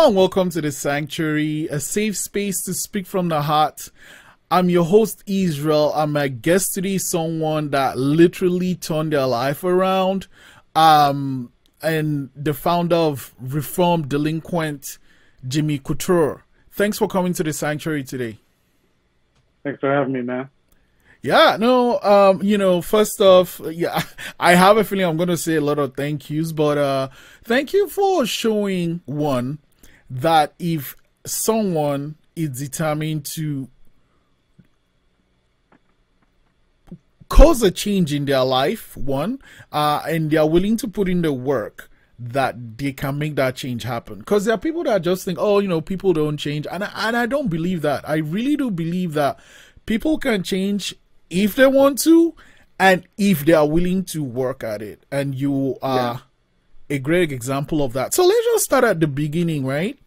Hello and welcome to the Sanctuary, a safe space to speak from the heart. I'm your host, Israel. And my guest today is someone that literally turned their life around. And the founder of Reformed Delinquent, Jimmy Couture. Thanks for coming to the Sanctuary today. Thanks for having me, man. Yeah, no, first off, yeah, I have a feeling I'm going to say a lot of thank yous, but thank you for showing one that if someone is determined to cause a change in their life, and they are willing to put in the work, that they can make that change happen. Because there are people that just think, oh, people don't change, and I don't believe that. I really do believe that people can change if they want to, and if they are willing to work at it. And you are a great example of that. So let's just start at the beginning, right?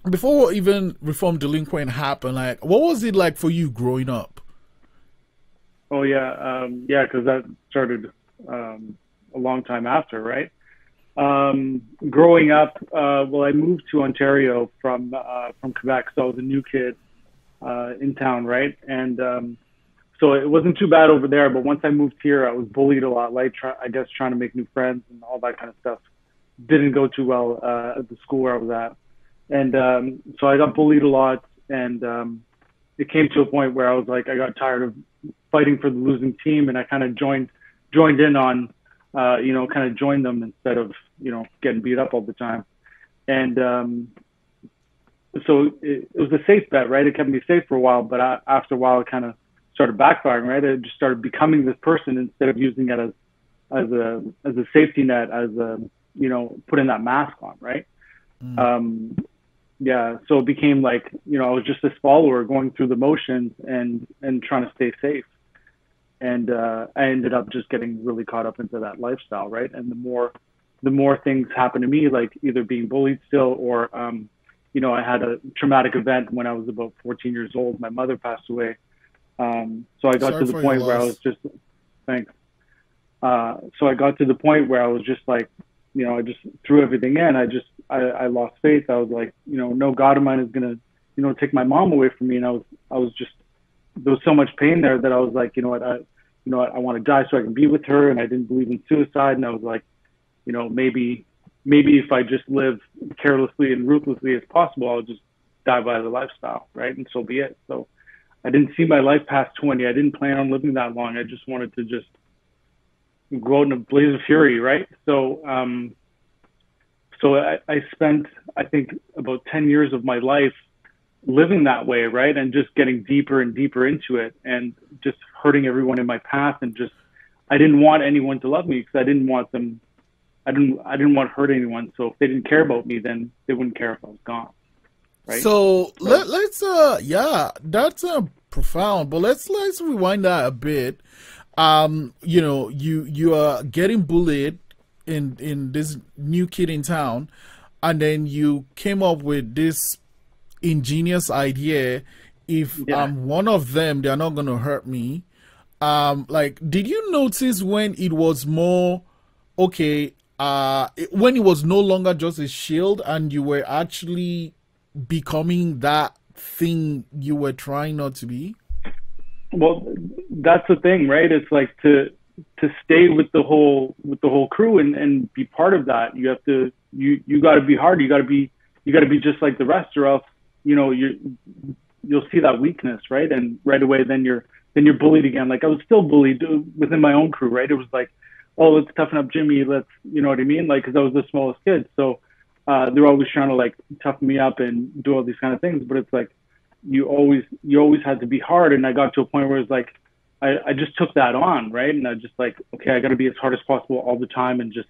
Before even Reform Delinquent happened, like, what was it like for you growing up? Oh because that started a long time after, right? Growing up, I moved to Ontario from Quebec, so I was a new kid in town, right? And so it wasn't too bad over there, but once I moved here, I was bullied a lot, like trying to make new friends and all that kind of stuff didn't go too well at the school where I was at. And so I got bullied a lot, and it came to a point where I was like, I got tired of fighting for the losing team, and I kind of joined in on, kind of joined them instead of, getting beat up all the time. And so it was a safe bet, right? It kept me safe for a while, but after a while, it kind of started backfiring, right? I just started becoming this person instead of using it as a safety net, as a, putting that mask on, right? So it became like, I was just this follower going through the motions and trying to stay safe. And I ended up just getting really caught up into that lifestyle, right? And the more things happened to me, like either being bullied still, or I had a traumatic event when I was about 14 years old. My mother passed away. So I got to the point where I was just, thanks. So I got to the point where I was just like, I just threw everything in. I lost faith. I was like, no God of mine is going to, take my mom away from me. And I was just, there was so much pain there that I was like, I want to die so I can be with her. And I didn't believe in suicide. And I was like, maybe if I just live carelessly and ruthlessly as possible, I'll just die by the lifestyle, right? And so be it. So I didn't see my life past 20. I didn't plan on living that long. I just wanted to just go out in a blaze of fury, right? So I spent, I think, about 10 years of my life living that way, right? And just getting deeper and deeper into it, and just hurting everyone in my path. And just, I didn't want anyone to love me, because I didn't want them, I didn't want to hurt anyone. So if they didn't care about me, then they wouldn't care if I was gone. Right? So let's that's profound, but let's rewind that a bit. You are getting bullied in this new kid in town, and then you came up with this ingenious idea: if I'm one of them, they're not gonna hurt me. Did you notice when it was more okay, when it was no longer just a shield and you were actually becoming that thing you were trying not to be? Well, that's the thing, right? It's like to stay with the whole crew and be part of that. You have to, you got to be hard. You got to be just like the rest, or else, you'll see that weakness, right? And right away, then you're bullied again. Like, I was still bullied within my own crew, right? It was like, oh, let's toughen up Jimmy. Let's, you know what I mean? Like, 'cause I was the smallest kid. So, they're always trying to like toughen me up and do all these kind of things. But it's like, you always had to be hard. And I got to a point where it's like, I just took that on, right? And I just like, okay, I got to be as hard as possible all the time and just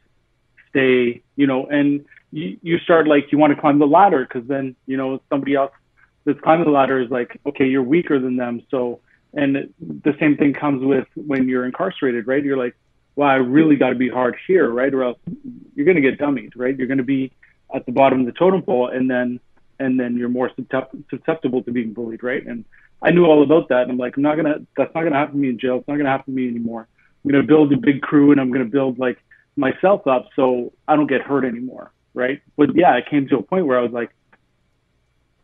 stay, and you start like, you want to climb the ladder, because then, somebody else that's climbing the ladder is like, okay, you're weaker than them. So, and the same thing comes with when you're incarcerated, right? You're like, wow, I really got to be hard here, right? Or else you're going to get dummied, right? You're going to be at the bottom of the totem pole, and then you're more susceptible to being bullied, right? And I knew all about that. And I'm like, that's not going to happen to me in jail. It's not going to happen to me anymore. I'm going to build a big crew, and I'm going to build like myself up so I don't get hurt anymore, right? But yeah, it came to a point where I was like,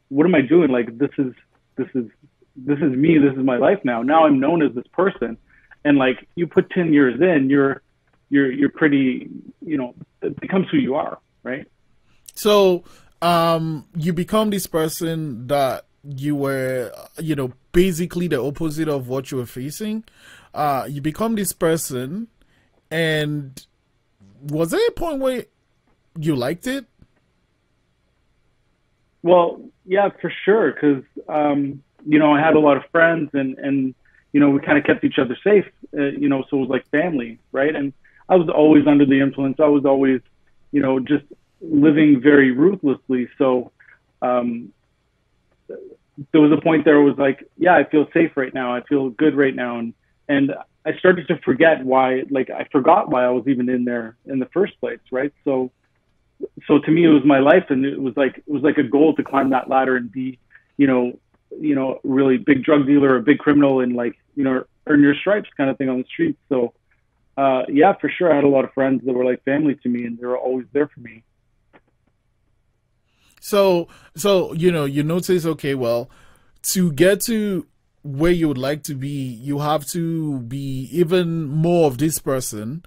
what am I doing? Like, this is me. This is my life now. Now I'm known as this person, and like you put 10 years in, you're pretty, it becomes who you are, right? So, you become this person that you were, basically the opposite of what you were facing. You become this person, and was there a point where you liked it? Well, yeah, for sure. Because, I had a lot of friends and we kind of kept each other safe, so it was like family, right? And I was always under the influence. I was always, just living very ruthlessly. So there was a point there where it was like, yeah, I feel safe right now. I feel good right now. And I started to forget why, like I forgot why I was even in there in the first place, right? So to me, it was my life, and it was like a goal to climb that ladder and be, really big drug dealer or big criminal, and like, earn your stripes kind of thing on the streets. So, yeah, for sure. I had a lot of friends that were like family to me, and they were always there for me. So, you notice, okay, well, to get to where you would like to be, you have to be even more of this person.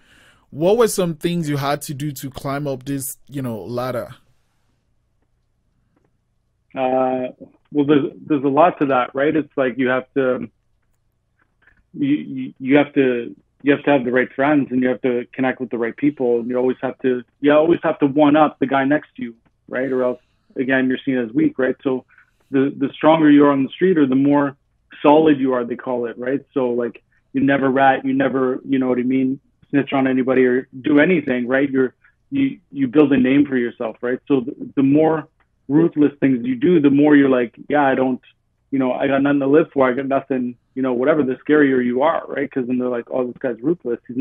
What were some things you had to do to climb up this, ladder? Well, there's a lot to that, right? It's like you have to you have to have the right friends, and you have to connect with the right people, and you always have to one up the guy next to you, right? Or else again you're seen as weak, right? So the stronger you are on the street, or the more solid you are, they call it, right? So like you never rat, you never, you know what I mean, snitch on anybody or do anything, right? You build a name for yourself, right? So the more ruthless things you do, the more you're like, yeah, I got nothing to live for. I got nothing, whatever, the scarier you are, right? Because then they're like, oh, this guy's ruthless. He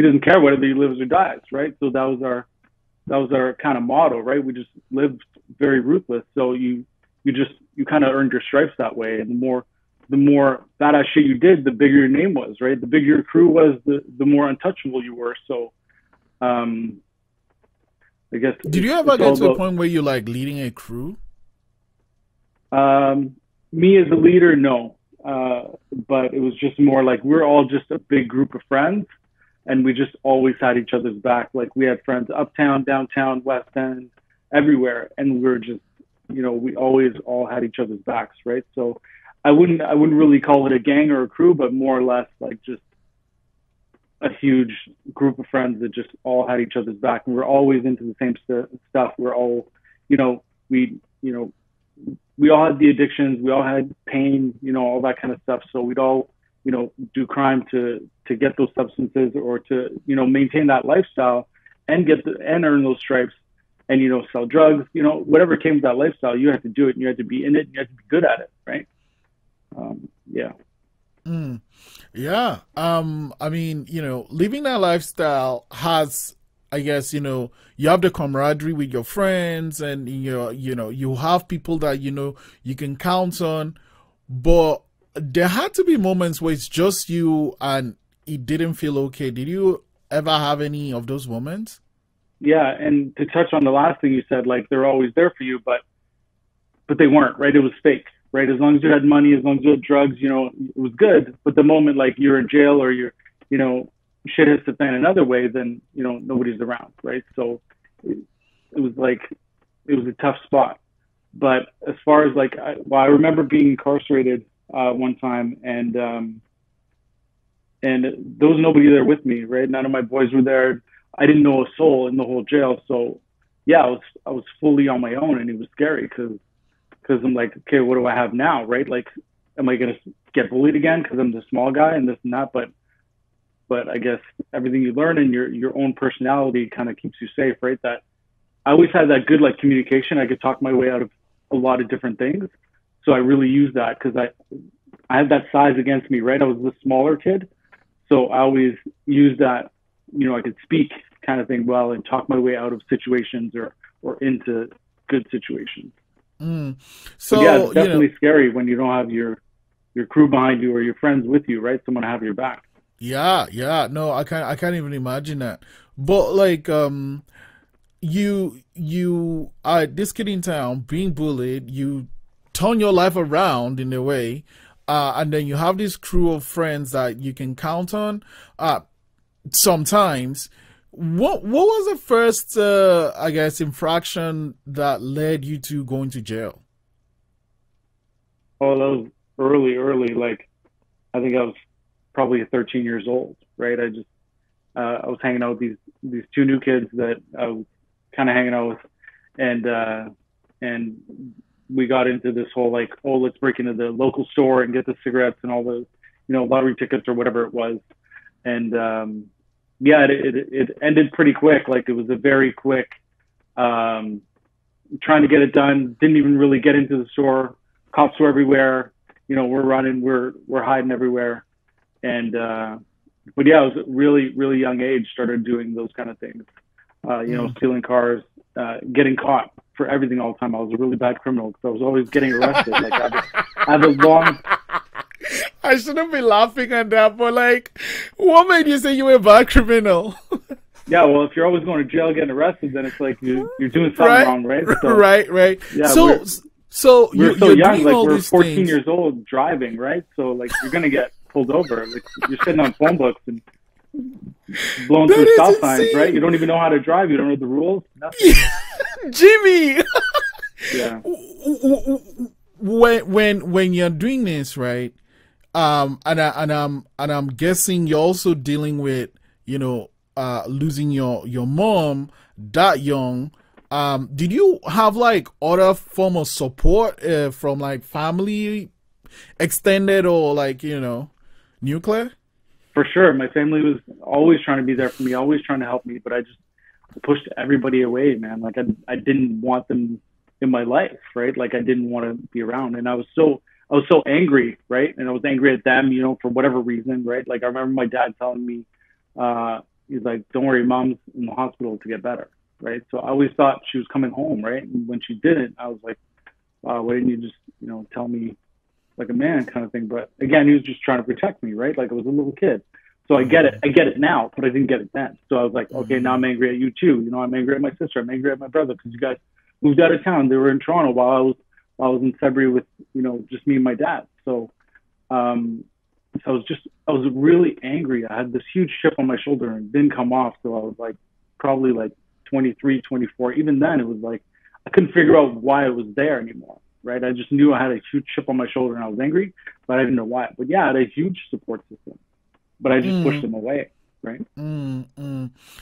doesn't care whether he lives or dies, right? So that was our kind of motto, right? We just lived very ruthless. So you kind of earned your stripes that way. And the more badass shit you did, the bigger your name was, right? The bigger your crew was, the more untouchable you were. So, I guess. Did you ever get to a point where you're like leading a crew? Me as a leader, no. But it was just more like we're all just a big group of friends, and we just always had each other's back. Like we had friends uptown, downtown, West End, everywhere, and we were just, we always all had each other's backs, right? So I wouldn't really call it a gang or a crew, but more or less like just a huge group of friends that just all had each other's back, and we're always into the same stuff. We're all, we all had the addictions, we all had pain, all that kind of stuff. So we'd all, do crime to get those substances, or to, maintain that lifestyle and earn those stripes, and, sell drugs, whatever came with that lifestyle, you had to do it, and you had to be in it, and you had to be good at it. Right. Yeah. Yeah. I mean, living that lifestyle has, I guess, you have the camaraderie with your friends, and you have people that you can count on, but there had to be moments where it's just you and it didn't feel okay. Did you ever have any of those moments? Yeah, and to touch on the last thing you said, like they're always there for you, but they weren't, right? It was fake, right? As long as you had money, as long as you had drugs, it was good. But the moment like you're in jail, or you're, shit hits the fan another way, then, nobody's around, right? So it was like, it was a tough spot. But as far as like, I remember being incarcerated one time, and there was nobody there with me, right? None of my boys were there. I didn't know a soul in the whole jail. So yeah, I was fully on my own, and it was scary because I'm like, okay, what do I have now, right? Like, am I gonna get bullied again because I'm the small guy and this and that? But I guess everything you learn and your own personality kind of keeps you safe, right? That I always had that good like communication. I could talk my way out of a lot of different things. So I really used that because I had that size against me, right? I was the smaller kid. So I always used that, I could speak kind of thing well and talk my way out of situations or into good situations. So yeah, it's definitely scary when you don't have your crew behind you or your friends with you, right? Someone to have your back. Yeah. No, I can't even imagine that. But like, you are this kid in town being bullied. You turn your life around in a way, and then you have this crew of friends that you can count on. Sometimes, what was the first, I guess, infraction that led you to going to jail? Oh, that was early. Like I think I was probably 13 years old, right? I was hanging out with these two new kids that I was kind of hanging out with, and we got into this whole like, oh, let's break into the local store and get the cigarettes and all the, lottery tickets or whatever it was, and yeah, it ended pretty quick. Like it was a very quick trying to get it done. Didn't even really get into the store. Cops were everywhere. We're running, we're hiding everywhere, and but yeah, I was really young age started doing those kind of things. Stealing cars, getting caught for everything all the time. I was a really bad criminal because I was always getting arrested. Like I have a long. I shouldn't be laughing at that, but like, what made you say you were a bad criminal? Yeah, well, if you're always going to jail getting arrested, then it's like you're doing something wrong, right? So, right. Yeah, so we're so young, like we're 14 things. years old driving, right? So like you're gonna get pulled over. Like you're sitting on phone books and blowing through stop signs, right? You don't even know how to drive. You don't know the rules. Nothing. Jimmy. Yeah. When you're doing this, right? And I'm guessing you're also dealing with, losing your mom that young. Did you have like other form of support from like family, extended or like nuclear? For sure, my family was always trying to be there for me, always trying to help me, but I just pushed everybody away, man. Like I didn't want them in my life, right? Like I didn't want to be around, and I was so angry, right? And I was angry at them, for whatever reason, right? Like I remember my dad telling me, he's like, "Don't worry, mom's in the hospital to get better." Right. So I always thought she was coming home. Right. And when she didn't, I was like, why didn't you just, tell me like a man kind of thing? But again, he was just trying to protect me. Right. Like I was a little kid. So I get it now, but I didn't get it then. So I was like, okay, now I'm angry at you too. I'm angry at my sister. I'm angry at my brother because you guys moved out of town. They were in Toronto while I was in February with, just me and my dad. So, so I was really angry. I had this huge chip on my shoulder and it didn't come off. So I was like, probably like 23, 24. Even then, it was like I couldn't figure out why it was there anymore, right? I just knew I had a huge chip on my shoulder and I was angry, but I didn't know why. But yeah, I had a huge support system, but I just pushed them away, right?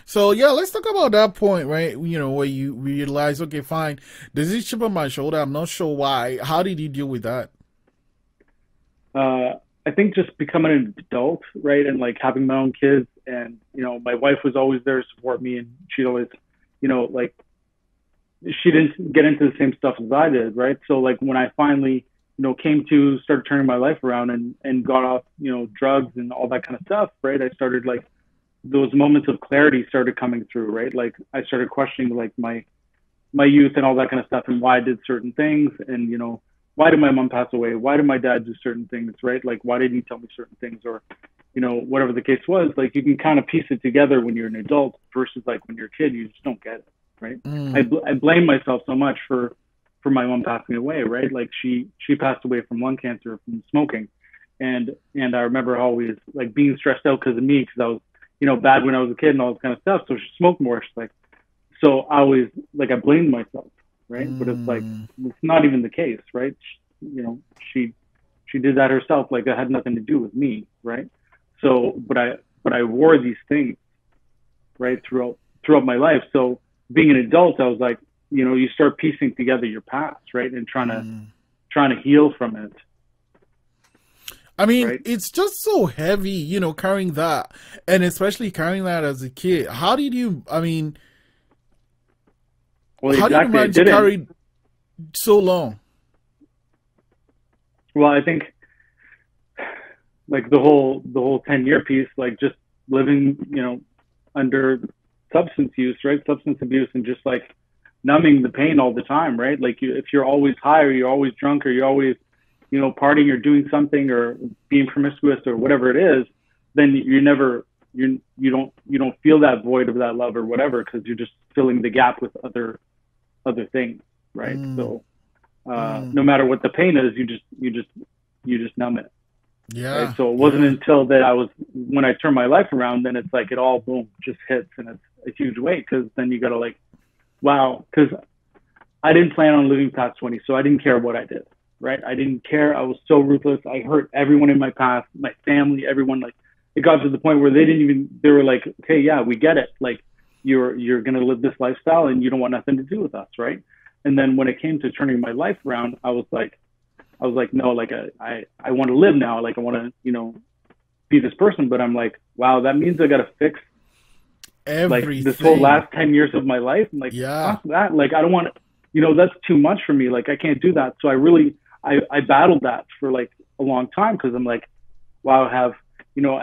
So yeah, let's talk about that point, right? Where you realize, okay, fine, there's this chip on my shoulder. I'm not sure why. How did you deal with that? I think just becoming an adult, right? And like having my own kids and, my wife was always there to support me and she'd always, like she didn't get into the same stuff as I did, right? So like when I finally, started turning my life around and got off, drugs and all that kind of stuff, right? I started like those moments of clarity started coming through, right? Like I started questioning like my youth and all that kind of stuff and why I did certain things and, why did my mom pass away? Why did my dad do certain things, right? Like, why didn't he tell me certain things? Or, whatever the case was, like, you can kind of piece it together when you're an adult versus, like, when you're a kid, you just don't get it, right? I blame myself so much for my mom passing away, right? Like, she passed away from lung cancer from smoking. And I remember always, like, being stressed out because of me, because I was, bad when I was a kid and all this kind of stuff. So she smoked more. She's like, so I always, like, I blamed myself. Right. But it's like, it's not even the case. Right. She did that herself. Like it had nothing to do with me. Right. So, but I wore these things right throughout my life. So being an adult, I was like, you start piecing together your past. Right. And trying to heal from it. I mean, right? It's just so heavy, carrying that, and especially carrying that as a kid. How did you, well, how exactly. did you manage to carry so long? Well, I think like the whole 10-year piece, like just living, under substance use, right? Substance abuse and just like numbing the pain all the time, right? Like if you're always high or you're always drunk or you're always, partying or doing something or being promiscuous or whatever it is, then you're never you don't feel that void of that love or whatever, because you're just filling the gap with other things, right? So no matter what the pain is, you just numb it. Yeah. Right? So it wasn't until that when I turned my life around, then it's like it all boom just hits, and it's a huge weight, because then you gotta like, wow, because I didn't plan on living past 20, so I didn't care what I did, right? I didn't care. I was so ruthless. I hurt everyone in my past, my family, everyone. Like, it got to the point where they were like, okay, yeah, we get it. Like, you're going to live this lifestyle and you don't want nothing to do with us, right? And then when it came to turning my life around, I was like, no, like I want to live now. Like, I want to, be this person, but I'm like, wow, that means I got to fix everything. Like this whole last 10 years of my life. I'm like, yeah, that, like, I don't want to, that's too much for me. Like, I can't do that. So I battled that for like a long time, because I'm like, wow, I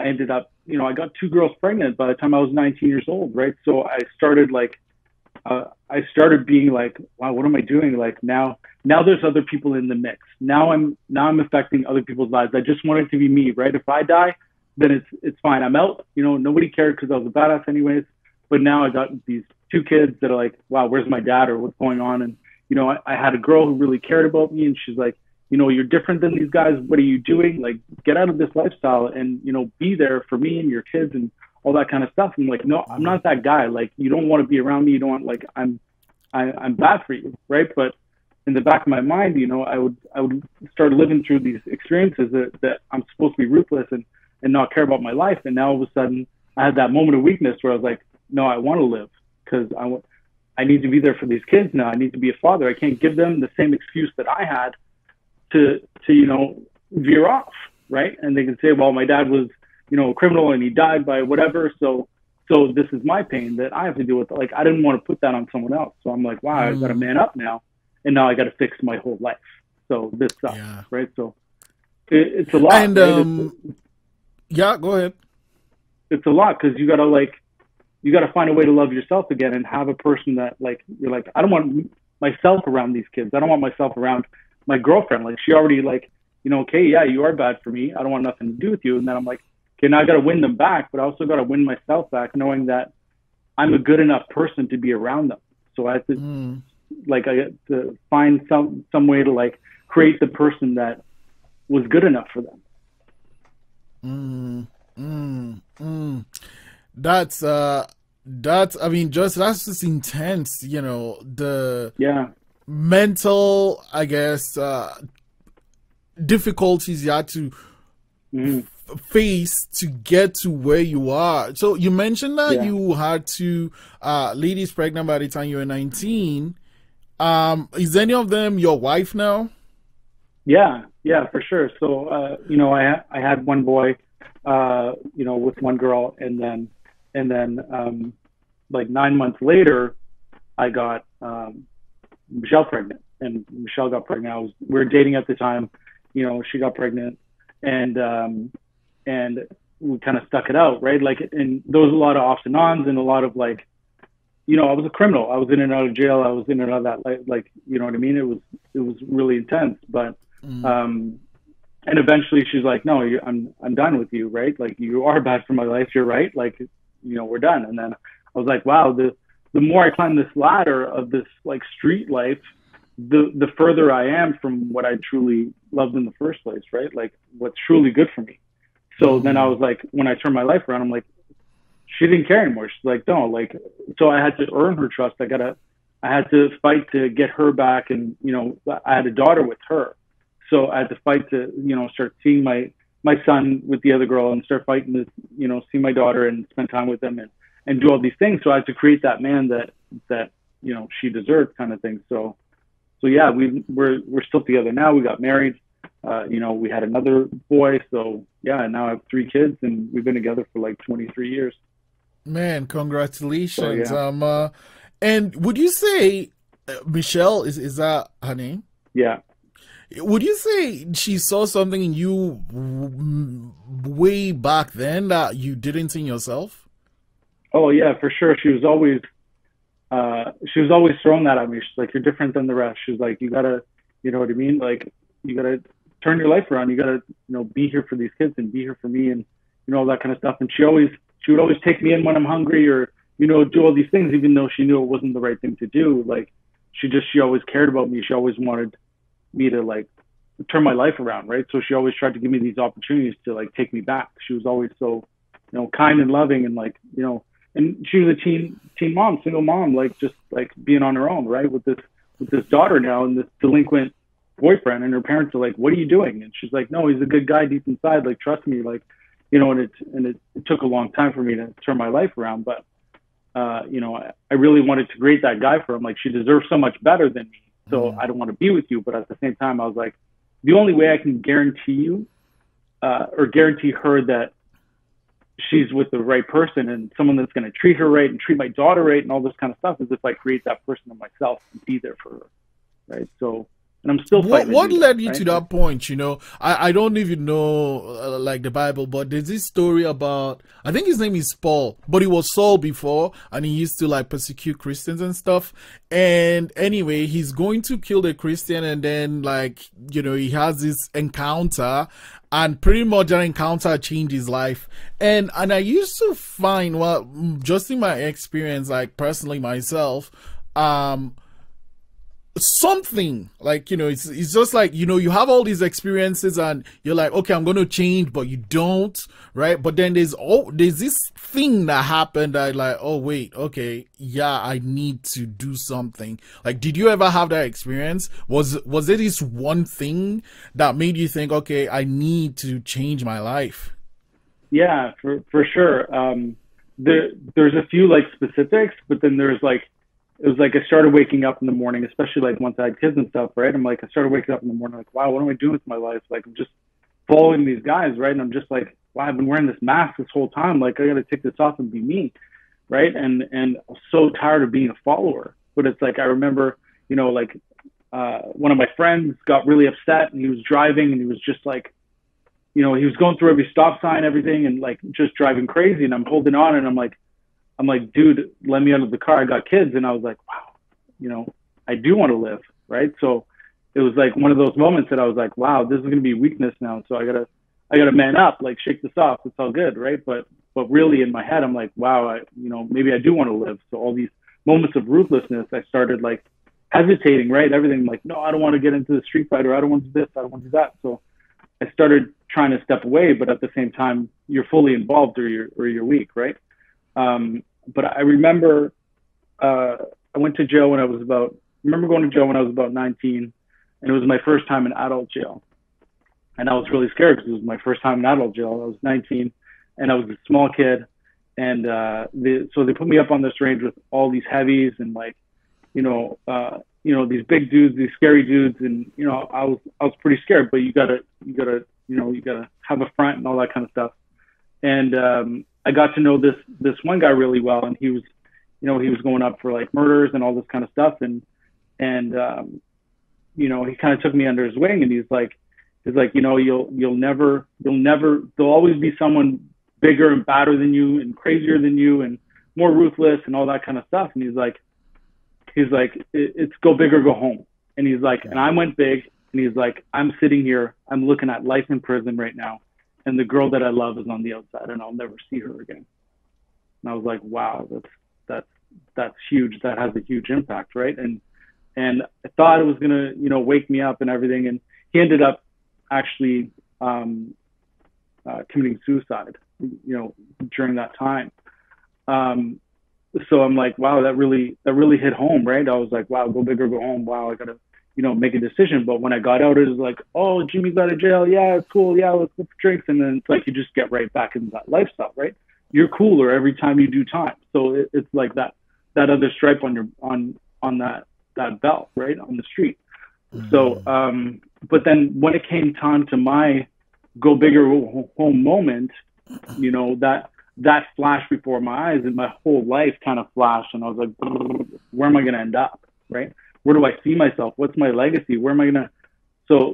ended up, I got 2 girls pregnant by the time I was 19 years old, right? So I started being like, wow, what am I doing? Like, now there's other people in the mix. Now I'm affecting other people's lives. I just want it to be me, right? If I die, then it's fine. I'm out. Nobody cared, because I was a badass anyways. But now I got these 2 kids that are like, wow, where's my dad, or what's going on? And I had a girl who really cared about me, and she's like, you're different than these guys. What are you doing? Like, get out of this lifestyle and, be there for me and your kids and all that kind of stuff. I'm like, no, I'm not that guy. Like, you don't want to be around me. You don't want, like, I'm bad for you. Right. But in the back of my mind, I would start living through these experiences that I'm supposed to be ruthless and not care about my life. And now all of a sudden I had that moment of weakness where I was like, no, I want to live, because I need to be there for these kids now. I need to be a father. I can't give them the same excuse that I had to veer off, right? And they can say, well, my dad was, a criminal and he died by whatever, so this is my pain that I have to deal with. Like, I didn't want to put that on someone else. So I'm like, wow, I got to man up now, and now I got to fix my whole life. So this sucks, right? So it's a lot. And right? yeah, go ahead. It's a lot, because you gotta find a way to love yourself again, and have a person that, like, you're like, I don't want myself around these kids. I don't want myself around my girlfriend. Like, she already, like, okay, yeah, you are bad for me. I don't want nothing to do with you. And then I'm like, okay, now I got to win them back, but I also got to win myself back, knowing that I'm a good enough person to be around them. So I have to, like, I have to find some way to, like, create the person that was good enough for them. That's I mean, that's just intense, the mental, I guess, difficulties you had to face to get to where you are. So you mentioned that you had 2 ladies pregnant by the time you were 19. Is any of them your wife now? Yeah, for sure. So I had one boy, with one girl, and then like 9 months later, I got Michelle pregnant, and Michelle got pregnant. We were dating at the time. She got pregnant, and we kind of stuck it out, right? Like, and there was a lot of offs and ons, and a lot of, like, I was a criminal. I was in and out of jail. I was in and out of that, like, you know what I mean? It was really intense, but and eventually she's like, no, I'm done with you, right? Like, you are bad for my life. You're right. Like, we're done. And then I was like, wow, the more I climb this ladder of this, like, street life, the further I am from what I truly loved in the first place, right? Like, what's truly good for me. So then I was like, when I turned my life around, I'm like, she didn't care anymore. She's like, no, like, so I had to earn her trust. I had to fight to get her back. And, I had a daughter with her. So I had to fight to, start seeing my son with the other girl, and start fighting to, see my daughter and spend time with them and do all these things. So I had to create that man that she deserved, kind of thing. So yeah, we're still together now. We got married. We had another boy. So yeah, now I have 3 kids, and we've been together for like 23 years. Man, congratulations. So, yeah. And would you say Michelle is that her name? Yeah. Would you say she saw something in you way back then that you didn't see in yourself? Oh yeah, for sure. She was always throwing that at me. She's like, you're different than the rest. She's like, you gotta, you know what I mean? Like, you gotta turn your life around. You gotta, be here for these kids and be here for me, and all that kind of stuff. And she she would always take me in when I'm hungry, or, you know, do all these things, even though she knew it wasn't the right thing to do. Like, she always cared about me. She always wanted me to like turn my life around, right? So she always tried to give me these opportunities to like take me back. She was always so, you know, kind and loving, and like, you know, and she was a teen mom, single mom, like just like being on her own, right? With this daughter now and this delinquent boyfriend, and her parents are like, what are you doing? And she's like, no, he's a good guy deep inside, like, trust me, like, you know. And it took a long time for me to turn my life around, but you know, I really wanted to create that guy for him. Like, she deserves so much better than me, so I don't want to be with you. But at the same time, I was like, the only way I can guarantee you or guarantee her that she's with the right person and someone that's going to treat her right and treat my daughter right and all this kind of stuff is if I create that person in myself and be there for her, right? So, and I'm still fighting. What led you to that point? You know, I don't even know like the Bible, but there's this story about, I think his name is Paul, but he was Saul before, and he used to like persecute Christians and stuff. And anyway, he's going to kill the Christian, and then like, you know, he has this encounter, and pretty much that encounter changed his life. And I used to find, well, just in my experience, like personally myself, something like, you know, it's just like, you know, you have all these experiences and you're like, okay, I'm going to change, but you don't, right? But then there's this thing that happened that like, oh wait, okay, yeah, I need to do something. Like, did you ever have that experience? Was there this one thing that made you think, okay, I need to change my life? Yeah, for sure. There's a few like specifics, but then there's like, it was like I started waking up in the morning, especially like once I had kids and stuff, right? I'm like, I started waking up in the morning like, wow, what am I doing with my life? Like, I'm just following these guys, right? And I'm just like, wow, I've been wearing this mask this whole time. Like, I got to take this off and be me, right? And I'm so tired of being a follower. But it's like, I remember, you know, like one of my friends got really upset, and he was driving, and he was just like, you know, he was going through every stop sign, everything, and like just driving crazy. And I'm holding on, and I'm like, dude, let me out of the car. I got kids. And I was like, wow, you know, I do want to live, right? So it was like one of those moments that I was like, wow, this is going to be weakness now. So I gotta man up, like shake this off. It's all good, right? But really in my head, I'm like, wow, you know, maybe I do want to live. So all these moments of ruthlessness, I started like hesitating, right? Everything like, no, I don't want to get into the street fighter. I don't want to do this. I don't want to do that. So I started trying to step away, but at the same time, you're fully involved or you're weak, right? But I remember I went to jail when I was about 19, and it was my first time in adult jail. And I was really scared because it was my first time in adult jail. I was 19, and I was a small kid. And so they put me up on this range with all these heavies and like, you know, these big dudes, these scary dudes. And, you know, I was pretty scared, but you gotta have a front and all that kind of stuff. And I got to know this one guy really well, and he was, you know, he was going up for like murders and all this kind of stuff, and you know, he kind of took me under his wing, and he's like, you know, you'll never, there'll always be someone bigger and badder than you and crazier than you and more ruthless and all that kind of stuff. And he's like, it's go big or go home. And he's like, and I went big, and he's like, I'm sitting here, I'm looking at life in prison right now, and the girl that I love is on the outside, and I'll never see her again. And I was like, wow, that's huge. That has a huge impact, right? And I thought it was gonna, you know, wake me up and everything. And he ended up actually committing suicide, you know, during that time. So I'm like, wow, that really hit home, right? I was like, wow, go big or go home. Wow, I gotta, you know, make a decision. But when I got out, it was like, oh, Jimmy's out of jail. Yeah, it's cool. Yeah, let's go for drinks. And then it's like, you just get right back into that lifestyle, right? You're cooler every time you do time. So it's like that other stripe on that belt, right, on the street. Mm-hmm. So, but then when it came time to my go big or home moment, you know, that flashed before my eyes, and my whole life kind of flashed, and I was like, where am I going to end up, right? Where do I see myself? What's my legacy? Where am I going to? So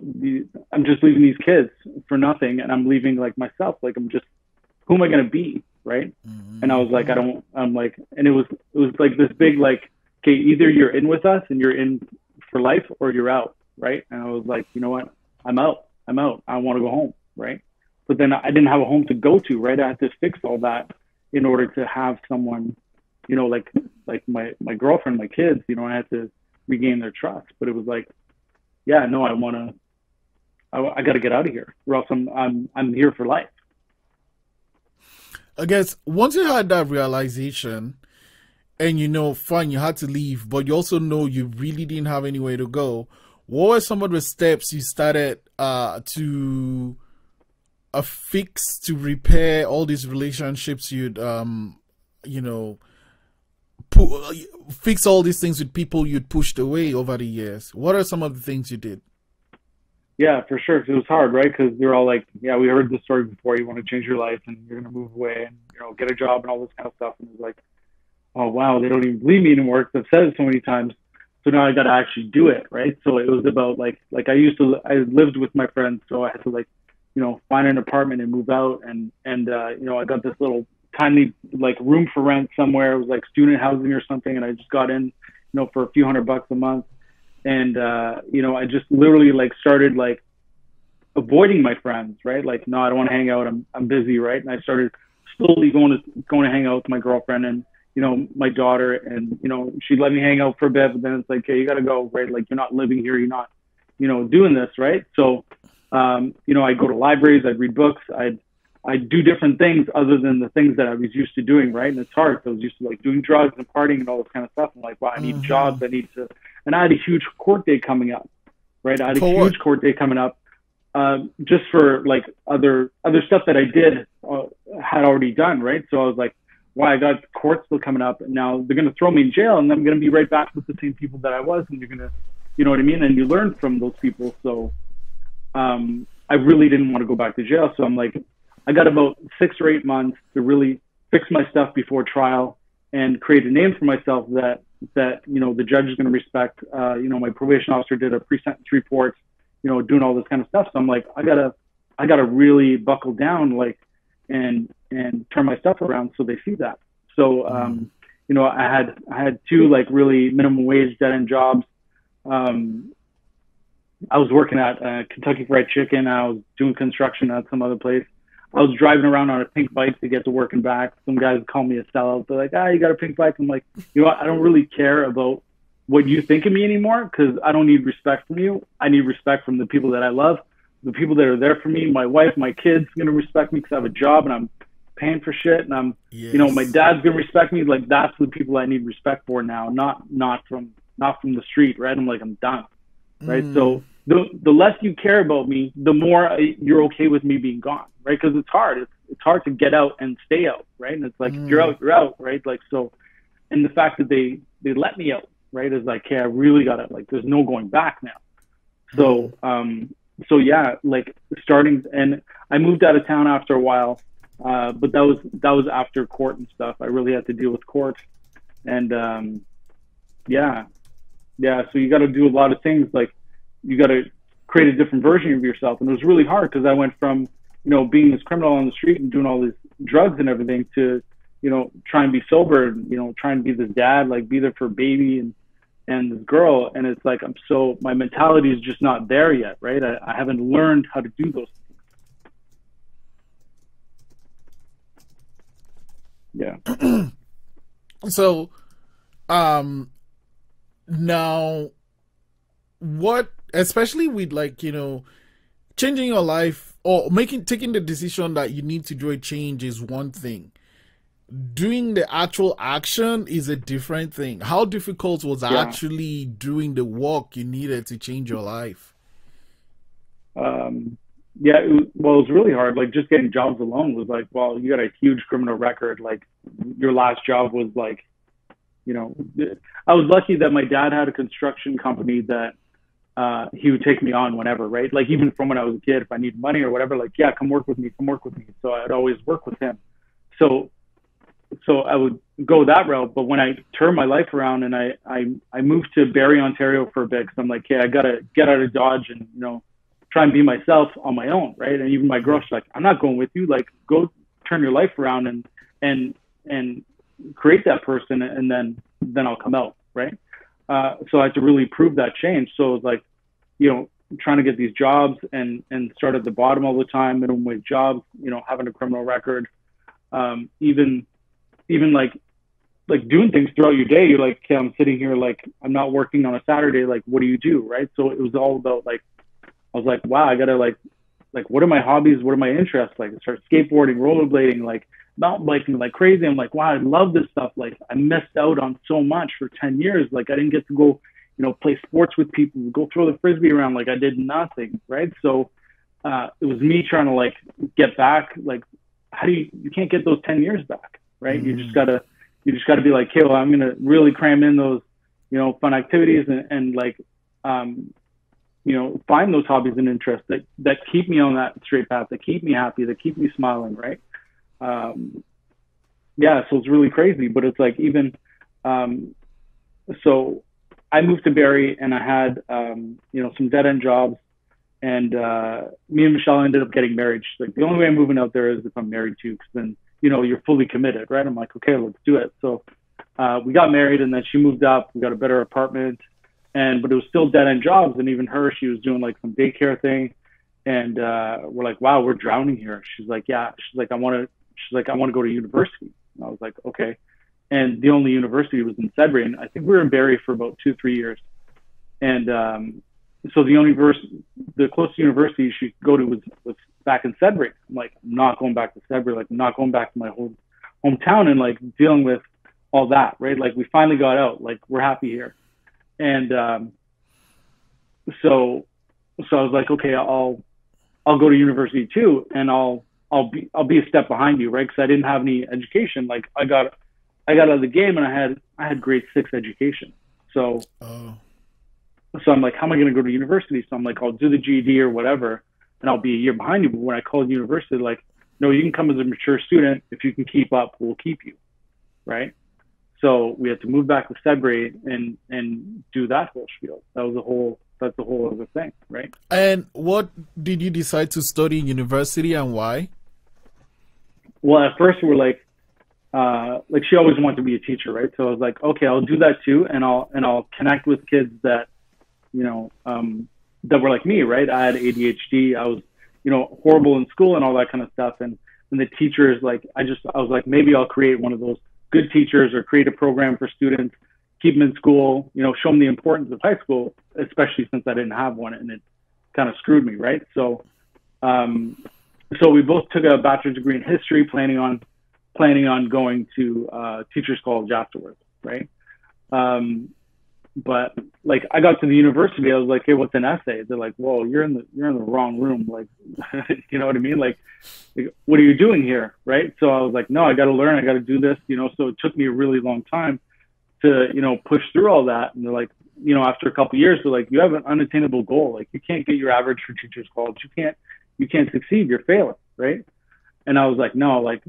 I'm just leaving these kids for nothing, and I'm leaving like myself. Like, I'm just, who am I going to be, right? Mm-hmm. And I was like, I'm like, and it was like this big, like, okay, either you're in with us and you're in for life, or you're out, right? And I was like, you know what? I'm out. I want to go home, right? But then I didn't have a home to go to, right? I had to fix all that in order to have someone, you know, like my girlfriend, my kids, you know, I had to regain their trust. But it was like, yeah, no, I got to get out of here, or else I'm here for life. I guess once you had that realization, and you know, fine, you had to leave, but you also know you really didn't have anywhere to go. What were some of the steps you started to fix, to repair all these relationships you'd you know, fix all these things with people you'd pushed away over the years? What are some of the things you did? Yeah, for sure. 'Cause it was hard, right? Because they're all like, yeah, we heard this story before. You want to change your life and you're going to move away and, you know, get a job and all this kind of stuff. And it was like, oh, wow, they don't even believe me anymore because I've said it so many times. So now I got to actually do it, right? So it was about like I lived with my friends. So I had to like, you know, find an apartment and move out. And you know, I got this little tiny like room for rent somewhere. It was like student housing or something. And I just got in, you know, for a few $100 a month. And you know, I just literally like started like avoiding my friends, right? Like, no, I don't want to hang out. I'm busy, right? And I started slowly going to hang out with my girlfriend and, you know, my daughter, and, you know, she'd let me hang out for a bit, but then it's like, hey, you got to go, right? Like, you're not living here. You're not, you know, doing this, right? So, you know, I'd go to libraries, I'd read books, I'd do different things other than the things that I was used to doing, right? And it's hard. So I was used to like doing drugs and partying and all this kind of stuff. I'm like, wow, I need jobs. I need to, and I had a huge court date coming up, right? I had a huge court date coming up, just for like other stuff that I did, had already done, right? So I was like, wow, I got court still coming up, and now they're going to throw me in jail, and I'm going to be right back with the same people that I was, and you're going to, you know what I mean? And you learn from those people. So I really didn't want to go back to jail. So I'm like, I got about 6 or 8 months to really fix my stuff before trial and create a name for myself that you know, the judge is going to respect. You know, my probation officer did a pre-sentence report, you know, doing all this kind of stuff. So I'm like, I gotta really buckle down, like, and turn my stuff around so they see that. So you know, I had 2 like really minimum wage dead end jobs. I was working at Kentucky Fried Chicken. I was doing construction at some other place. I was driving around on a pink bike to get to work and back. Some guys call me a sellout. They're like, you got a pink bike. I'm like, you know what? I don't really care about what you think of me anymore, because I don't need respect from you. I need respect from the people that I love, the people that are there for me. My wife, my kids going to respect me because I have a job and I'm paying for shit. And I'm, you know, my dad's going to respect me. Like, that's the people I need respect for now, not from the street, right? I'm like, I'm done, right? So the less you care about me, the more you're okay with me being gone, right? Because it's hard. It's hard to get out and stay out, right? And it's like, if you're out, right? Like, so, and the fact that they let me out, right, is like, hey, I really got to, like, there's no going back now. So, so yeah, like starting, and I moved out of town after a while, but that was after court and stuff. I really had to deal with court, and yeah. So you got to do a lot of things, like you got to create a different version of yourself, and it was really hard because I went from, you know, being this criminal on the street and doing all these drugs and everything to, you know, try and be sober and, you know, try and be this dad, like be there for baby and this girl. And it's like, my mentality is just not there yet, right? I haven't learned how to do those things. Yeah. So, now what, especially with like, you know, changing your life or taking the decision that you need to do a change is one thing. Doing the actual action is a different thing. How difficult was actually doing the work you needed to change your life? Yeah, it was really hard. Like, just getting jobs alone was like, well, you got a huge criminal record. Like, your last job was like, you know, I was lucky that my dad had a construction company that he would take me on whenever, right? Like, even from when I was a kid, if I needed money or whatever, like, yeah, come work with me. So I'd always work with him. So I would go that route. But when I turned my life around and I moved to Barrie, Ontario for a bit, because I'm like, hey, I got to get out of Dodge and, you know, try and be myself on my own, right? And even my girl's like, I'm not going with you. Like, go turn your life around and create that person, and then I'll come out, right? So I had to really prove that change. So it was like, you know, trying to get these jobs and start at the bottom all the time, minimum wage jobs, you know, having a criminal record, even even like doing things throughout your day. You're like, okay, I'm sitting here, like I'm not working on a Saturday. Like, what do you do? Right. So it was all about like, I was like, wow, I gotta like, what are my hobbies? What are my interests? Like I started skateboarding, rollerblading, like mountain biking like crazy. I'm like, wow, I love this stuff. Like I missed out on so much for 10 years. Like I didn't get to go, play sports with people, go throw the Frisbee around. Like I did nothing. Right. So it was me trying to like get back. Like, how do you can't get those 10 years back. Right. You just gotta be like, okay, well, I'm going to really cram in those, fun activities and like, find those hobbies and interests that keep me on that straight path, that keep me happy, that keep me smiling. Right. Yeah. So it's really crazy, but it's like even, so I moved to Barrie and I had, some dead end jobs, and me and Michelle ended up getting married. She's like, the only way I'm moving out there is if I'm married to you, because then, you're fully committed, right? I'm like, okay, let's do it. So we got married, and then she moved up. We got a better apartment, but it was still dead end jobs. And even her, she was doing like some daycare thing, and we're like, wow, we're drowning here. She's like, yeah. She's like, I want to go to university. And I was like, okay. And the only university was in Sudbury, and I think we were in Barrie for about 2-3 years. And so the closest university she could go to was back in Sudbury. I'm like, I'm not going back to Sudbury. Like, I'm not going back to my hometown and like dealing with all that, right? Like, we finally got out. Like, we're happy here. And so I was like, okay, I'll go to university too, and I'll be a step behind you, right? Because I didn't have any education. Like, I got out of the game, and I had grade 6 education. So. Oh. So I'm like, how am I going to go to university? So I'm like, I'll do the GED or whatever, and I'll be a year behind you. But when I called university, like, no, you can come as a mature student. If you can keep up, we'll keep you, right? So we had to move back to Sudbury and do that whole spiel. That's the whole other thing, right? And what did you decide to study in university, and why? Well, at first we were like she always wanted to be a teacher, right? So I was like, okay, I'll do that too, and I'll connect with kids that that were like me, right? I had ADHD. I was, horrible in school and all that kind of stuff. And the teachers, like, I was like, maybe I'll create one of those good teachers or create a program for students, keep them in school, show them the importance of high school, especially since I didn't have one, and it kind of screwed me, right? So, so we both took a bachelor's degree in history, planning on going to teachers college afterwards, right? But like, I got to the university, I was like, hey, what's an essay? They're like, whoa, you're in the wrong room. Like, you know what I mean? Like, what are you doing here? Right. So I was like, no, I got to learn. I got to do this, so it took me a really long time to, push through all that. And they're like, after a couple of years, they're like, you have an unattainable goal. Like, you can't get your average for teachers college. You can't succeed. You're failing. Right. And I was like, no, like,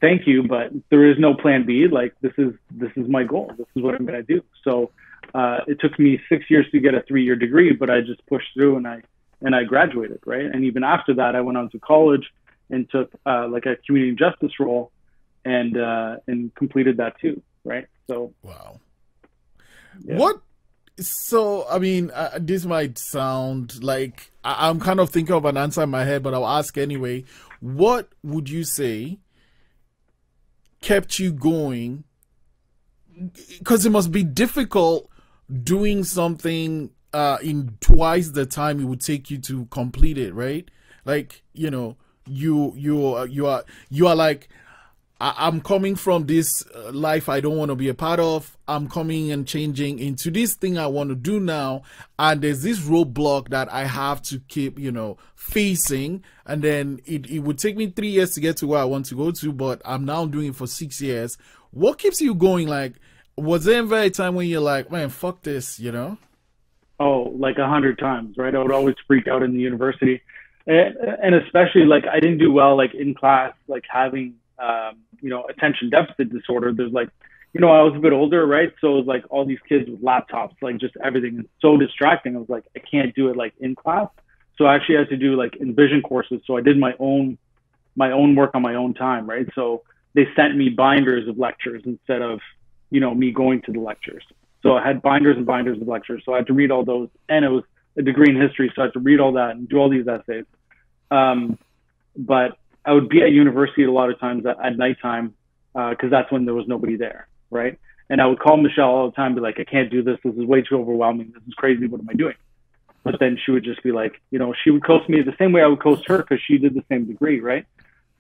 thank you, but there is no plan B. Like, this is my goal. This is what I'm going to do. So, it took me 6 years to get a 3-year degree, but I just pushed through and I graduated, right? And even after that, I went on to college and took like a community justice role and completed that too, right? So wow. Yeah. What? So I mean, this might sound like I'm kind of thinking of an answer in my head, but I'll ask anyway. What would you say kept you going? Because it must be difficult doing something in twice the time it would take you to complete it, right? Like, you are like, I'm coming from this life I don't want to be a part of. I'm coming and changing into this thing I want to do now, and there's this roadblock that I have to keep, facing, and then it would take me 3 years to get to where I want to go to, but I'm now doing it for 6 years. What keeps you going? Like, was there ever a time when you're like, man, fuck this, Oh, like 100 times, right? I would always freak out in the university. And especially, like, I didn't do well, like, in class, like, having, attention deficit disorder. There's, like, I was a bit older, right? So it was, like, all these kids with laptops, like, just everything is so distracting. I was like, I can't do it, like, in class. So I actually had to do, like, Envision courses. So I did my own work on my own time, right? So they sent me binders of lectures instead of, me going to the lectures. So I had binders and binders of lectures. So I had to read all those, and it was a degree in history. So I had to read all that and do all these essays. But I would be at university a lot of times at nighttime, because that's when there was nobody there, right? And I would call Michelle all the time, be like, I can't do this. This is way too overwhelming. This is crazy. What am I doing? But then she would just be like, you know, she would coach me the same way I would coach her because she did the same degree, right?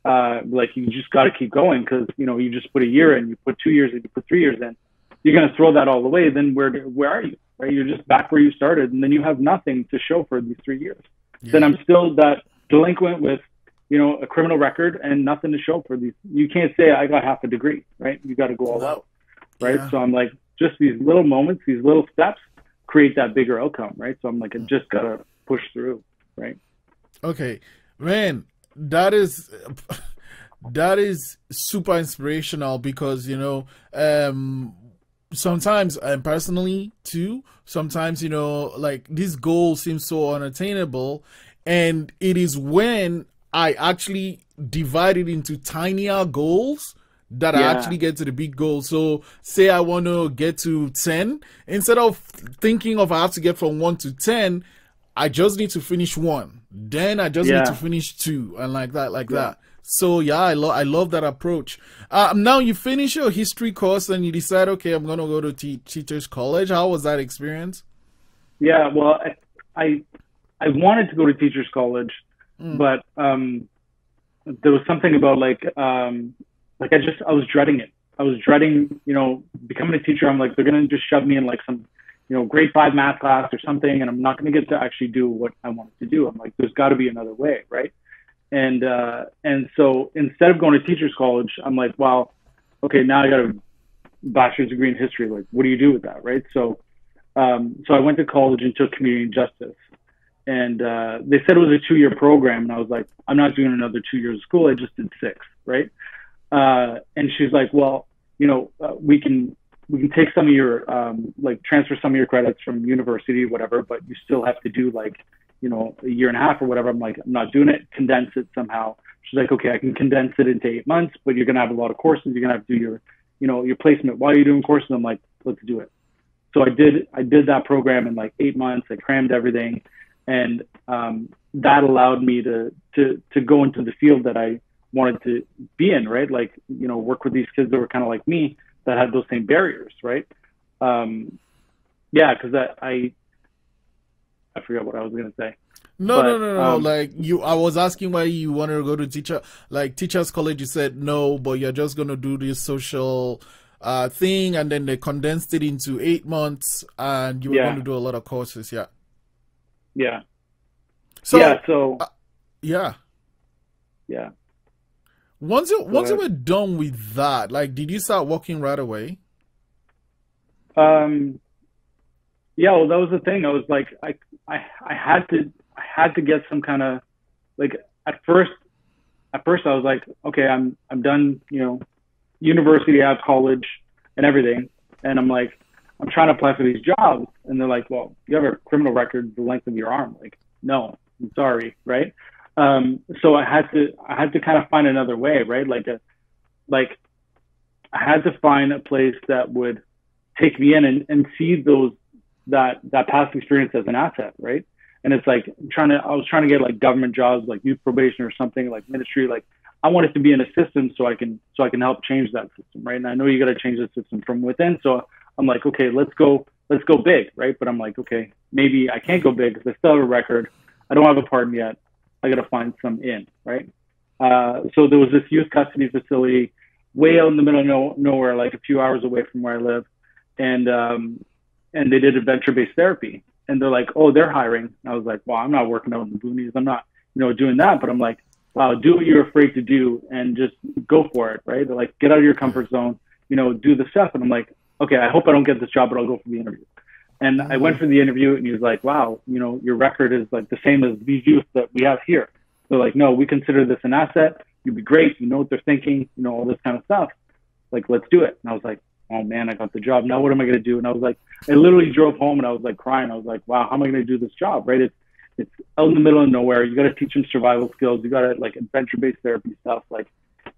Like, you just got to keep going because, you know, you just put a year in, you put 2 years in, you put 3 years in. You're going to throw that all away. Then where are you? Right? You're just back where you started, and then you have nothing to show for these 3 years. Yeah. Then I'm still that delinquent with, you know, a criminal record and nothing to show for these. You can't say I got half a degree, right? You got to go all out, right? Yeah. So I'm like, just these little moments, these little steps create that bigger outcome, right? So I'm like, I just got to push through, right? Okay, man, that is super inspirational because, you know, sometimes, and personally too, sometimes, you know, like this goal seems so unattainable, and it is when I actually divide it into tinier goals that I actually get to the big goal. So say I want to get to 10, instead of thinking of I have to get from 1 to 10, I just need to finish 1. Then I just need to finish 2, and like that. So yeah, I love that approach. Now you finish your history course and you decide, okay, I'm gonna go to Teachers College. How was that experience? Yeah, well, I wanted to go to Teachers College, but there was something about like I was dreading it. I was dreading, you know, becoming a teacher. I'm like, they're gonna just shove me in like some, you know, grade 5 math class or something, and I'm not gonna get to actually do what I wanted to do. I'm like, there's got to be another way, right? And so instead of going to Teachers College, I'm like, well, okay, now I got a bachelor's degree in history. Like, what do you do with that, right? So I went to college and took community justice, and they said it was a 2-year program, and I was like, I'm not doing another 2 years of school. I just did 6, right? And she's like, well, you know, we can take some of your like transfer some of your credits from university, whatever, but you still have to do like, you know, a year and a half or whatever. I'm like, I'm not doing it. Condense it somehow. She's like, okay, I can condense it into 8 months, but you're gonna have a lot of courses. You're gonna have to do your, you know, your placement while you're doing courses. I'm like, let's do it. So I did that program in like 8 months. I crammed everything, and that allowed me to go into the field that I wanted to be in, right? Like, you know, work with these kids that were kind of like me that had those same barriers, right? Yeah, because I forgot what I was gonna say. No. Like I was asking why you wanted to go to Teachers College. You said no, but you're just gonna do this social thing, and then they condensed it into 8 months, and you were going to do a lot of courses. Yeah. Yeah. So yeah. Once you were done with that, like, did you start working right away? Yeah, well, that was the thing. I was like, I had to get some kind of, like, at first I was like, okay, I'm done, you know, university, I have college and everything, and I'm like, I'm trying to apply for these jobs, and they're like, well, you have a criminal record the length of your arm. Like, no, I'm sorry, right? So I had to kind of find another way, right? Like I had to find a place that would take me in and see that past experience as an asset, right? And it's like I was trying to get like government jobs, like youth probation or something, like ministry. Like, I wanted to be in a system so I can help change that system, right? And I know you got to change the system from within. So I'm like, okay, let's go big, right? But I'm like, okay, maybe I can't go big because I still have a record. I don't have a pardon yet. I got to find some in, right? So there was this youth custody facility way out in the middle of nowhere, like a few hours away from where I live. And they did adventure-based therapy. And they're like, oh, they're hiring. And I was like, well, I'm not working out in the boonies. I'm not, you know, doing that. But I'm like, wow, do what you're afraid to do and just go for it, right? They're like, get out of your comfort zone, you know, do the stuff. And I'm like, okay, I hope I don't get this job, but I'll go for the interview. And I went for the interview, and he was like, wow, you know, your record is like the same as these youth that we have here. They're like, no, we consider this an asset. You'd be great. You know what they're thinking, you know, all this kind of stuff. Like, let's do it. And I was like, oh man, I got the job. Now what am I going to do? And I was like, I literally drove home and I was like crying. I was like, wow, how am I going to do this job? Right? It's out in the middle of nowhere. You got to teach them survival skills. You got to like adventure-based therapy stuff. Like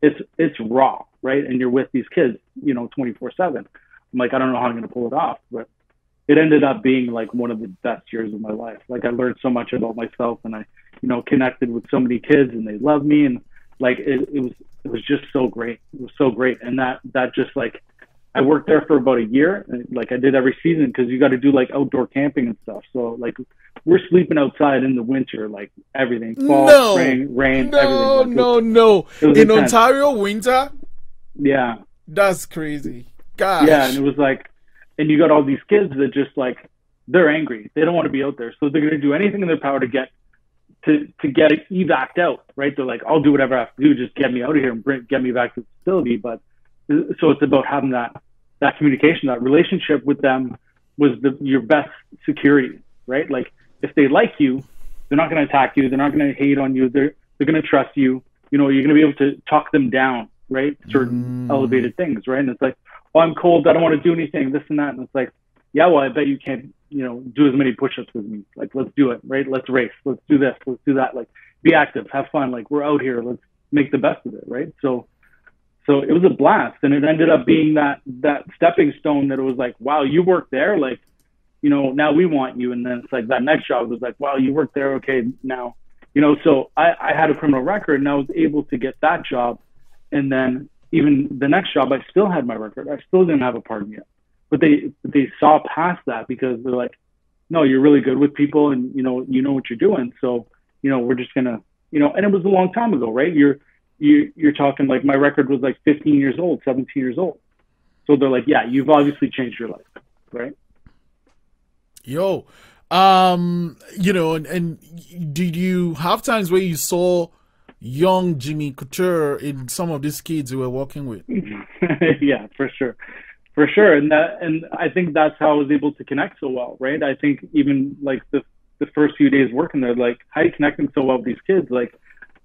it's raw, right? And you're with these kids, you know, 24/7. I'm like, I don't know how I'm going to pull it off, but it ended up being like one of the best years of my life. Like, I learned so much about myself, and I, you know, connected with so many kids, and they loved me. And like, it it was just so great. It was so great. And that just like, I worked there for about a year. And, like I did every season because you got to do like outdoor camping and stuff. So like we're sleeping outside in the winter, like everything, fall, spring, rain, everything. Like, No. In intense. Ontario, winter? Yeah. That's crazy. Gosh. Yeah. And it was like, and you got all these kids that just like, they're angry. They don't want to be out there. So they're going to do anything in their power to get it evac'd out, right? They're like, I'll do whatever I have to do, just get me out of here and get me back to the facility. But so it's about having that communication, that relationship with them was your best security, right? Like if they like you, they're not going to attack you. They're not going to hate on you. They're going to trust you. You know, you're going to be able to talk them down, right? Certain elevated things, right? And it's like, oh, I'm cold. I don't want to do anything, this and that. And it's like, yeah, well, I bet you can't, you know, do as many push-ups as me. Like, let's do it, right? Let's race. Let's do this. Let's do that. Like, be active, have fun. Like, we're out here. Let's make the best of it, right? So it was a blast, and it ended up being that stepping stone that it was like, wow, you worked there, like, you know, now we want you. And then it's like that next job was like, wow, you worked there, okay, now, you know. So I had a criminal record, and I was able to get that job, and then even the next job, I still had my record. I still didn't have a pardon yet. But they saw past that because they're like, no, you're really good with people, and you know what you're doing. So, you know, we're just gonna, you know, and it was a long time ago, right? You're talking like my record was like 15 years old, 17 years old. So they're like, yeah, you've obviously changed your life, right? Yo, you know, and did you have times where you saw young Jimmy Couture in some of these kids you were working with? Yeah, for sure. For sure. And I think that's how I was able to connect so well, right? I think even like the first few days working there, like how are you connecting so well with these kids? Like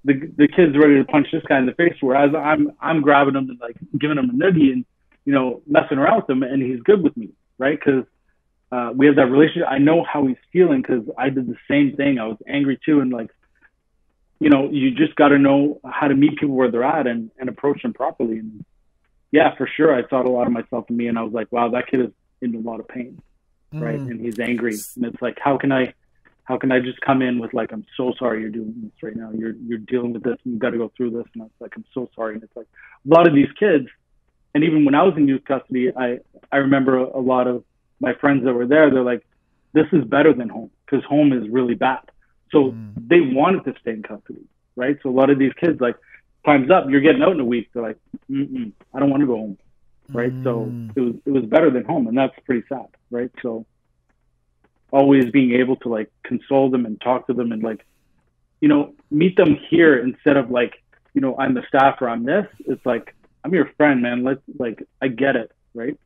the kid's ready to punch this guy in the face, whereas I'm grabbing him and like giving him a noogie and, you know, messing around with him, and he's good with me, right? Because we have that relationship. I know how he's feeling because I did the same thing. I was angry too. And like, you know, you just got to know how to meet people where they're at and approach them properly. And yeah, for sure. I thought a lot of myself in me, and I was like, wow, that kid is in a lot of pain, right? And he's angry. And it's like, how can I just come in with like, I'm so sorry you're doing this right now. You're dealing with this, and you've got to go through this. And it's like, I'm so sorry. And it's like a lot of these kids, and even when I was in youth custody, I remember a lot of my friends that were there, they're like, this is better than home because home is really bad. So they wanted to stay in custody, right? So a lot of these kids, like, time's up, you're getting out in a week. They're like, I don't want to go home, right? So it was better than home, and that's pretty sad, right? So always being able to like console them and talk to them and like, you know, meet them here instead of like, you know, I'm the staff or I'm this. It's like, I'm your friend, man. Let's like, I get it, right?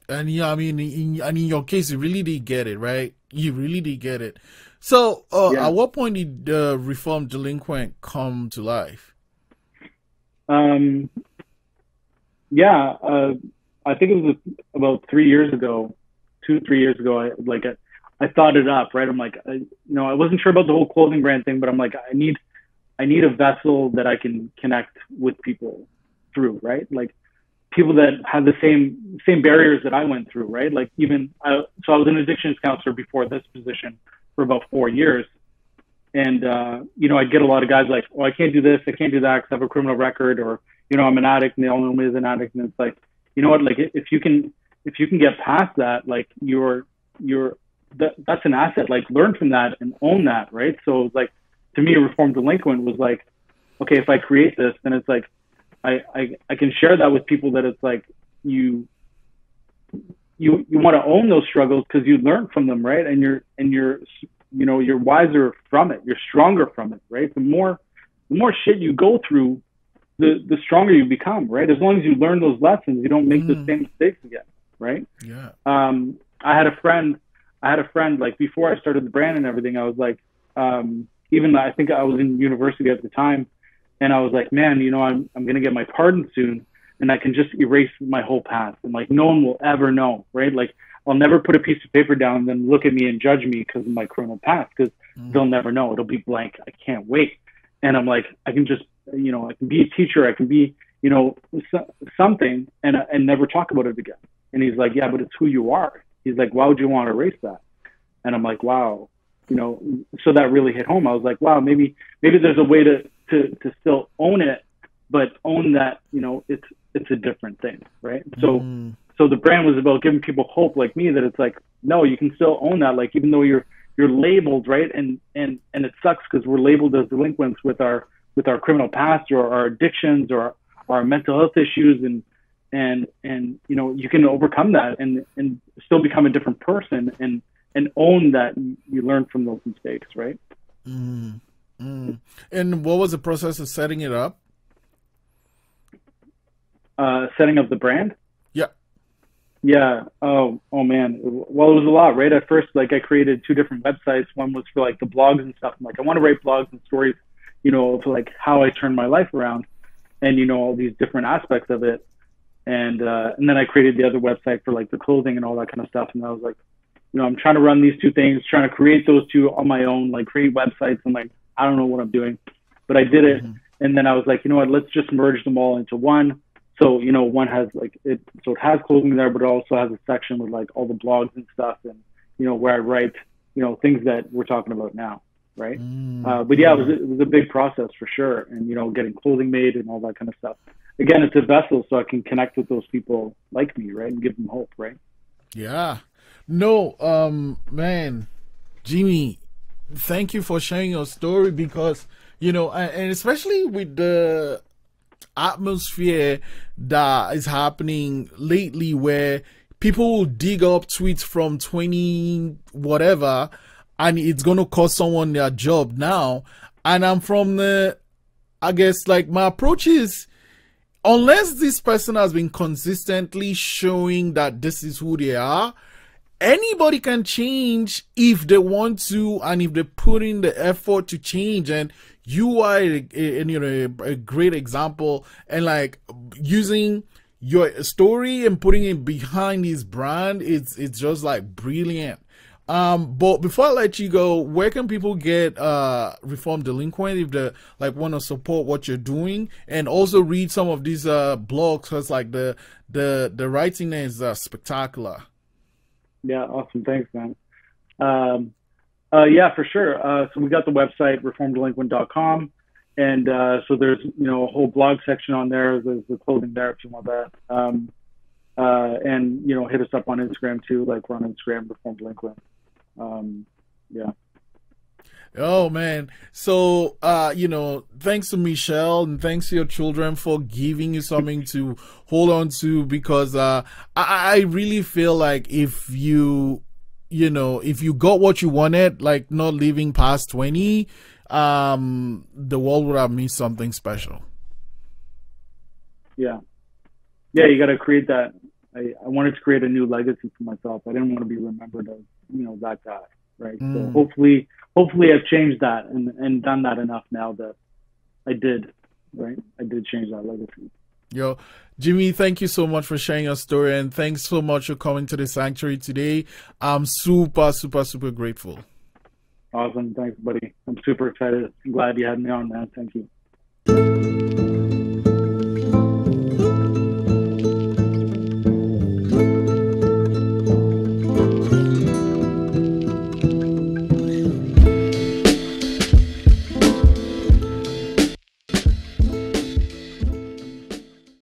And yeah, I mean, in your case, you really did get it, right? You really did get it. So, at what point did Reformed Delinquent come to life? I think it was about 3 years ago, 2-3 years ago. I thought it up, right? I'm like, I wasn't sure about the whole clothing brand thing, but I'm like, I need a vessel that I can connect with people through, right? Like people that have the same barriers that I went through, right? Like so I was an addictions counselor before this position for about 4 years. And, I'd get a lot of guys like, oh, I can't do this, I can't do that because I have a criminal record, or, you know, I'm an addict and they all know me as an addict. And it's like, you know what, like if you can get past that, like that's an asset, like learn from that and own that, right? So like, to me, a Reformed Delinquent was like, okay, if I create this, then it's like, I can share that with people that it's like, you want to own those struggles because you learn from them, right? And you're wiser from it. You're stronger from it, right? The more shit you go through, the stronger you become, right? As long as you learn those lessons, you don't make the same mistakes again, right? Yeah. I had a friend like before I started the brand and everything. I was like, even I think I was in university at the time, and I was like, man, you know, I'm gonna get my pardon soon, and I can just erase my whole past, and like no one will ever know, right? Like I'll never put a piece of paper down and then look at me and judge me because of my criminal past, because they'll never know. It'll be blank. I can't wait. And I'm like, I can just, you know, I can be a teacher. I can be, you know, something and never talk about it again. And he's like, yeah, but it's who you are. He's like, why would you want to erase that? And I'm like, wow, you know, so that really hit home. I was like, wow, maybe there's a way to still own it but own that, it's a different thing, right? So the brand was about giving people hope like me that it's like, no, you can still own that. Like, even though you're labeled, right? And it sucks because we're labeled as delinquents with our criminal past or our addictions or our mental health issues, and you can overcome that and still become a different person and own that you learn from those mistakes, right? And what was the process of setting it up? Setting up the brand? Yeah. Yeah. Oh man. Well, it was a lot, right? At first, like, I created 2 different websites. One was for like the blogs and stuff. I'm like, I want to write blogs and stories, for like how I turned my life around and, all these different aspects of it. And then I created the other website for like the clothing and all that kind of stuff. And I was like, I'm trying to run these 2 things, trying to create those 2 on my own, like create websites. And like, I don't know what I'm doing, but I did it. And then I was like, let's just merge them all into one. So, one has like it has clothing there, but it also has a section with like all the blogs and stuff and, where I write, things that we're talking about now. Right. But yeah, it was a big process for sure. And, getting clothing made and all that kind of stuff. Again, it's a vessel so I can connect with those people like me, right? And give them hope, right? Yeah. No, man, Jimmy, thank you for sharing your story because, and especially with the atmosphere that is happening lately where people will dig up tweets from 20 whatever and it's going to cost someone their job now. And I'm from I guess like my approach is, unless this person has been consistently showing that this is who they are, anybody can change if they want to and if they put in the effort to change. And you are a great example, and like using your story and putting it behind his brand, it's just like brilliant. But before I let you go, where can people get Reform Delinquent if they like want to support what you're doing and also read some of these blogs? Because like the writing is spectacular. Yeah, awesome. Thanks, man. Yeah, for sure. So we got the website reformdelinquent.com, and so there's a whole blog section on there. There's the clothing there if you want that. And hit us up on Instagram too. Like, we're on Instagram, Reform Delinquent. Yeah. Oh man. So thanks to Michelle and thanks to your children for giving you something to hold on to, because I really feel like if you got what you wanted, like not living past 20, the world would have missed something special. Yeah, you got to create that. I wanted to create a new legacy for myself. I didn't want to be remembered as that guy, right? So hopefully I've changed that and done that enough now that I did, right? I did change that legacy. Yo, Jimmy, thank you so much for sharing your story, and thanks so much for coming to the sanctuary today. I'm super, super, super grateful. Awesome. Thanks, buddy. I'm super excited. I'm glad you had me on, man. Thank you.